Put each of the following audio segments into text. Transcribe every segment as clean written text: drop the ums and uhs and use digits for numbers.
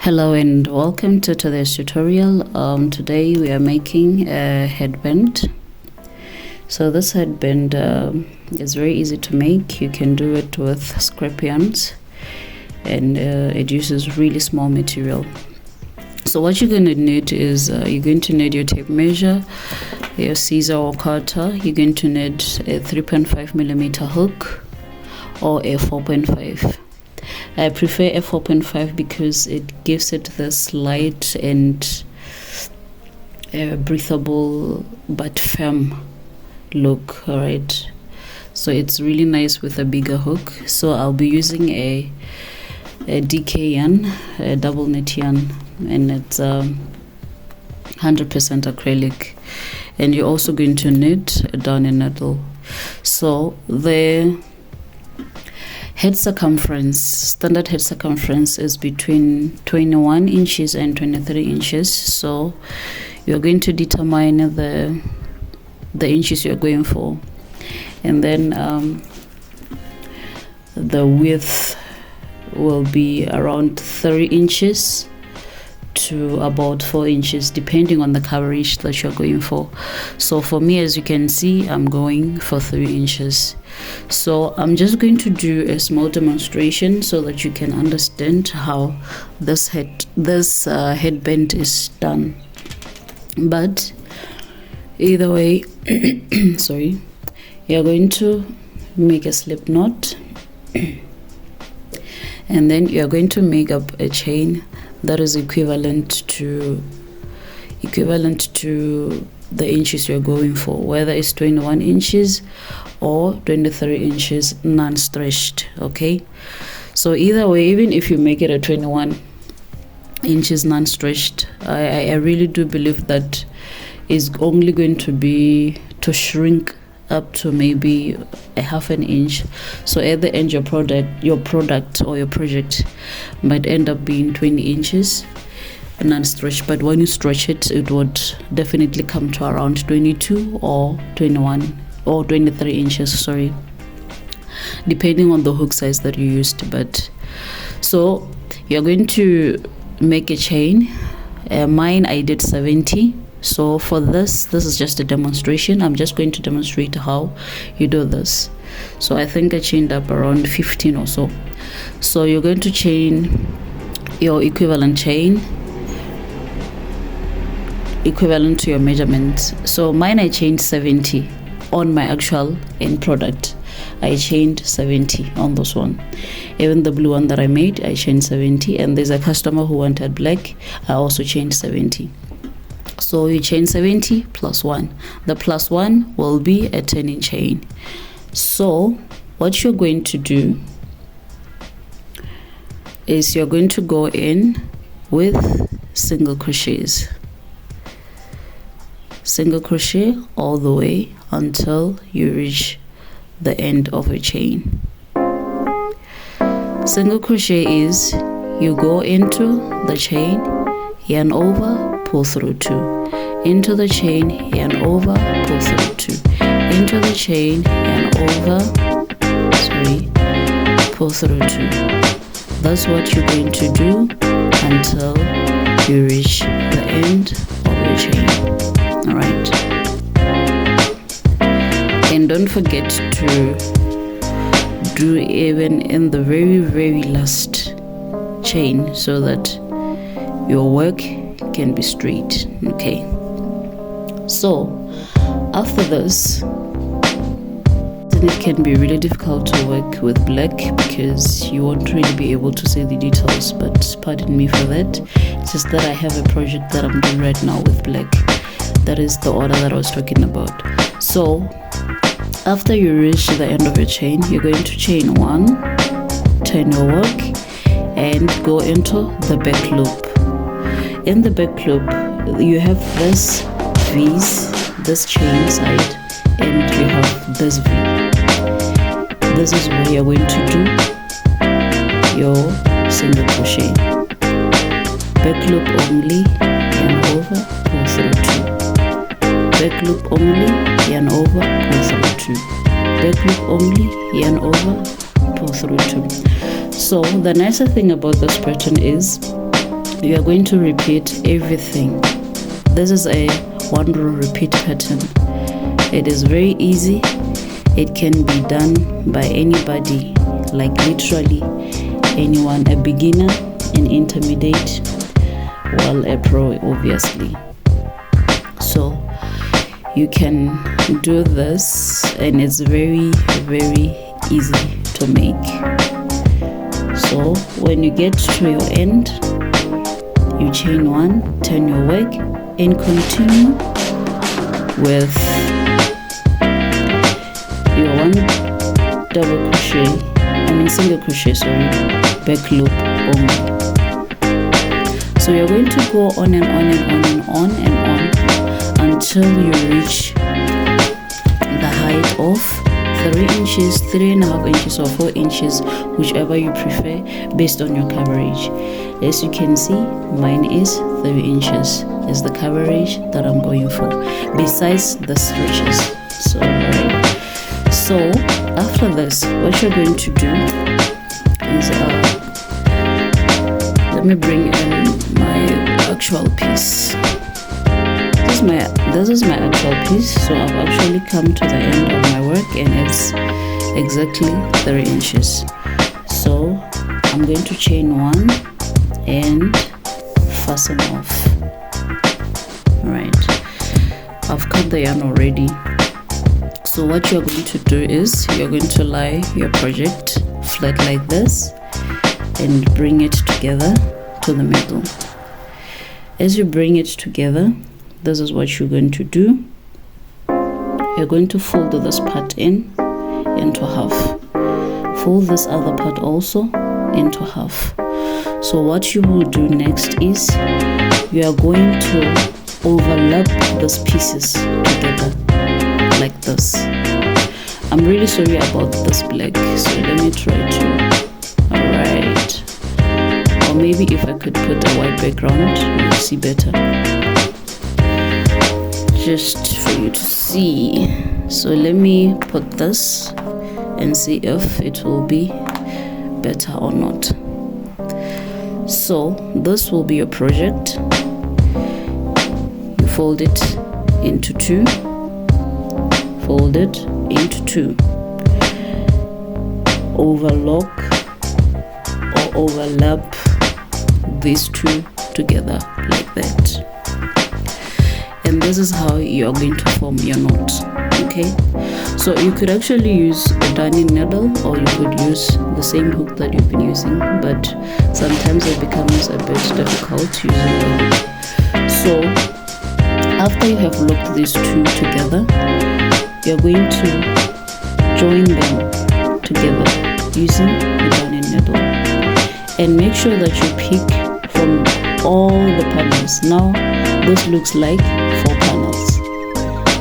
Hello and welcome to today's tutorial. Today we are making a headband. So this headband is very easy to make. You can do it with scrap yarns, and it uses really small material. So what you're going to need is you're going to need your tape measure, your scissor or cutter. You're going to need a 3.5mm hook or a 4.5. I prefer a 4.5 because it gives it this light and breathable but firm look. All right, so it's really nice with a bigger hook. So I'll be using a DK yarn, a double knit yarn, and it's 100% acrylic. And you're also going to knit a downy needle. So the head circumference, standard head circumference, is between 21 inches and 23 inches. So you're going to determine the inches you're going for, and then the width will be around 3 inches to about 4 inches, depending on the coverage that you're going for. So for me, as you can see, I'm going for 3 inches. So I'm just going to do a small demonstration so that you can understand how this headband is done. But either way, sorry, you're going to make a slip knot, and then you're going to make up a chain that is equivalent to the inches you're going for, whether it's 21 inches or 23 inches non-stretched. Okay, so either way, even if you make it a 21 inches non-stretched, I really do believe that is only going to be to shrink up to maybe a half an inch. So at the end, your product or your project might end up being 20 inches non-stretched, but when you stretch it, it would definitely come to around 22 or 21 or 23 inches, sorry, depending on the hook size that you used. But so you're going to make a chain. Mine, I did 70. So for this is just a demonstration. I'm just going to demonstrate how you do this. So I think I chained up around 15 or so. So you're going to chain your equivalent chain equivalent to your measurements. So mine, I chained 70 on my actual end product. I chained 70 on this one. Even the blue one that I made, I chained 70. And there's a customer who wanted black, I also chained 70. So you chain 70 plus 1. The plus 1 will be a turning chain. So what you're going to do is you're going to go in with single crochets. Single crochet all the way until you reach the end of a chain. Single crochet is you go into the chain, yarn over, pull through 2, into the chain, yarn over, pull through 2, into the chain, yarn over, pull through 2. That's what you're going to do until you reach the end of your chain. All right, and don't forget to do even in the very last chain so that your work can be straight. Okay, so after this, it can be really difficult to work with black because you won't really be able to see the details, but pardon me for that. It's just that I have a project that I'm doing right now with black. That is the order that I was talking about. So after you reach the end of your chain, you're going to chain 1, turn your work, and go into the back loop. In the back loop, you have this V's, this chain side, and you have this V. This is where you're going to do your single crochet. Back loop only, yarn over, pull through 2. Back loop only, yarn over, pull through 2. Back loop only, yarn over, pull through 2. So the nicer thing about this pattern is you are going to repeat everything. This is a 1 row repeat pattern. It is very easy. It can be done by anybody, like literally anyone, a beginner, an intermediate, well, a pro obviously. So you can do this, and it's very, very easy to make. So when you get to your end, you chain 1, turn your work, and continue with your 1 double crochet, single crochet, back loop only. So you're going to go on and on and on and on and on until you reach the height of 3 inches, 3.5 inches, or 4 inches, whichever you prefer based on your coverage. As you can see, mine is 3 inches is the coverage that I'm going for, besides the stretches. So right. So after this, what you're going to do is let me bring in my actual piece. This is my actual piece. So I've actually come to the end of my work, and it's exactly 3 inches. So I'm going to chain 1 and fasten off. Right, I've cut the yarn already. So what you're going to do is you're going to lie your project flat like this and bring it together to the middle. As you bring it together, this is what you're going to do. You're going to fold this part into half. Fold this other part also into half. So what you will do next is you are going to overlap these pieces together like this. I'm really sorry about this black, so let me try to. Alright, or maybe if I could put a white background, you'll see better, just for you to see. So let me put this and see if it will be better or not. So this will be your project. You fold it into 2, fold it into 2, overlock or overlap these 2 together like that. And this is how you are going to form your knot. Okay, so you could actually use a darning needle, or you could use the same hook that you've been using, but sometimes it becomes a bit difficult using the hook. So after you have locked these 2 together, you're going to join them together using a darning needle, and make sure that you pick from all the panels. Now this looks like 4 panels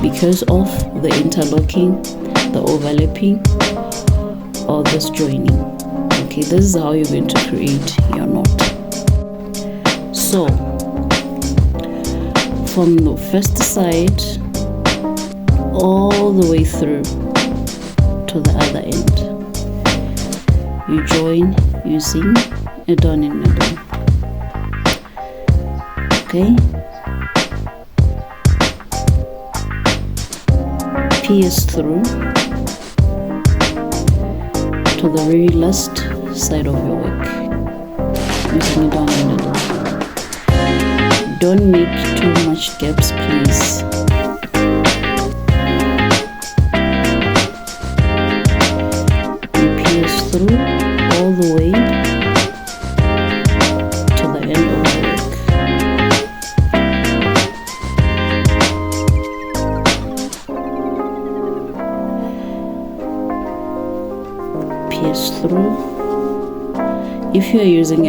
because of the interlocking, the overlapping, or this joining. Okay, this is how you're going to create your knot. So from the first side all the way through to the other end, you join using a darning needle. Okay, pierce through to the very last side of your work using a darning needle. Don't make too much gaps, please. You pierce through all the way to the end of the work. Pierce through. If you are using a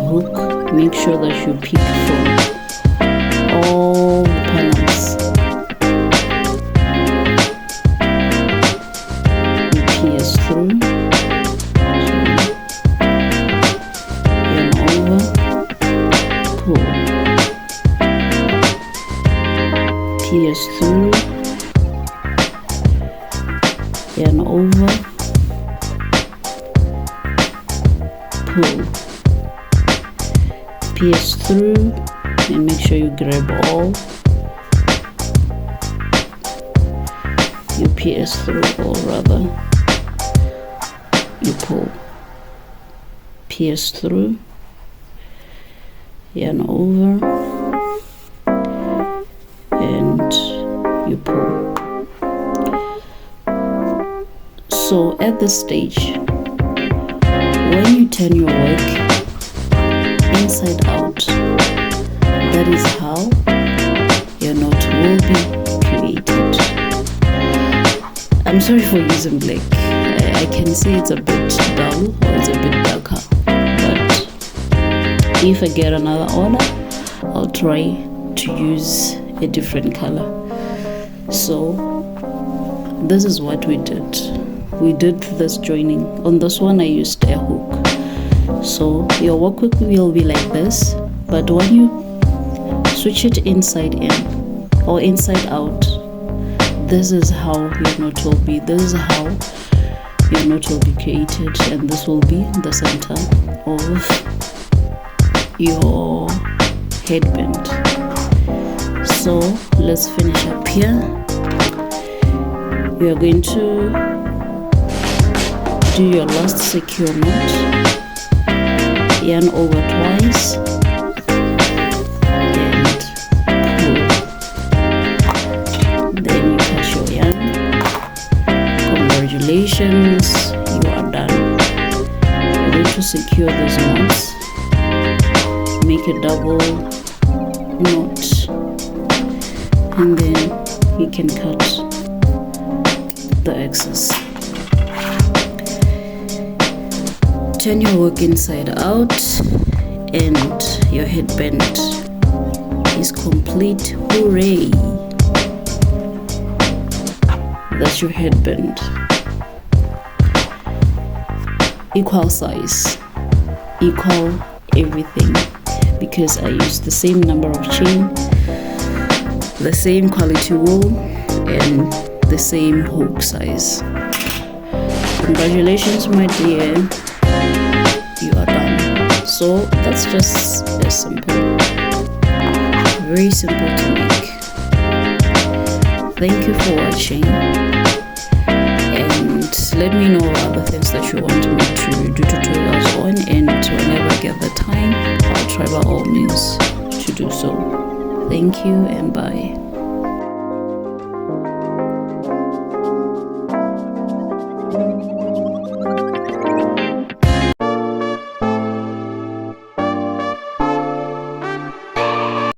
hook, make sure that you pick from all the panels. You pierce through, and over, pull, pierce through, and over, pull, pierce through and make sure you grab all. You pierce through, or rather you pull. Pierce through, yarn over, and you pull. So at this stage, when you turn your work inside out, that is how your knot will be created. I'm sorry for using black. I can see it's a bit dull or it's a bit darker, but if I get another order, I'll try to use a different color. So this is what we did. We did this joining. On this one I used a hook. So your work will be like this, but when you switch it inside in or inside out, this is how your knot will be. This is how your knot will be created, and this will be the center of your headband. So let's finish up here. We are going to do your last secure knot, yarn over twice, and pull. Then you cut your yarn. Congratulations, you are done. You're going to secure these knots, make a double knot, and then you can cut the excess. Turn your work inside out, and your headband is complete. Hooray! That's your headband. Equal size, equal everything, because I used the same number of chain, the same quality wool, and the same hook size. Congratulations, my dear, you are done. So that's just as simple, very simple to make. Thank you for watching, and let me know other things that you want me to do tutorials on, and whenever I get the time, I'll try by all means to do so. Thank you and bye.